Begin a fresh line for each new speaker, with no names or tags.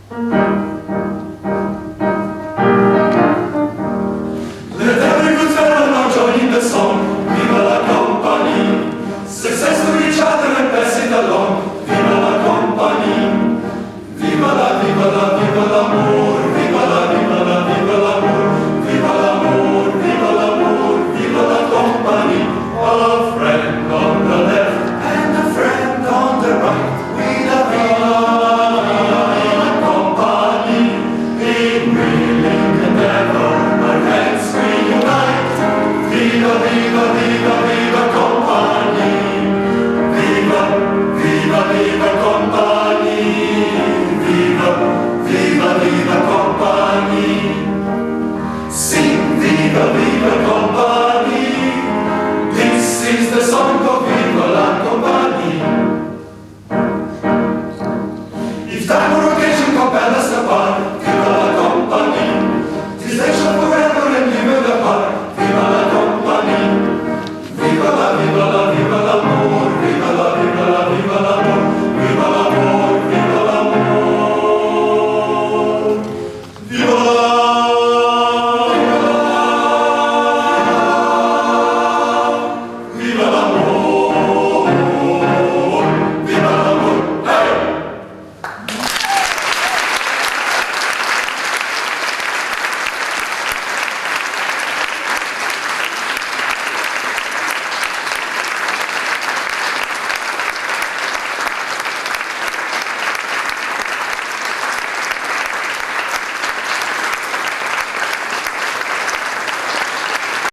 Let every good fellow now join in the song. Viva la compagnie. Success to each other and pass it along. Viva la compagnie. Viva la, viva la, viva l'amor. Viva la, viva la, viva l'amor. Viva l'amor, viva l'amor, viva la compagnie. A friend on the left and a friend on the right. We love la compagnie. In willing endeavor, our hands we unite. Viva, viva, viva, viva compagnie. Viva, viva, viva compagnie. Viva, viva, viva compagnie. Sing viva, viva compagnie. This is the song of Viva la compagnie. If time were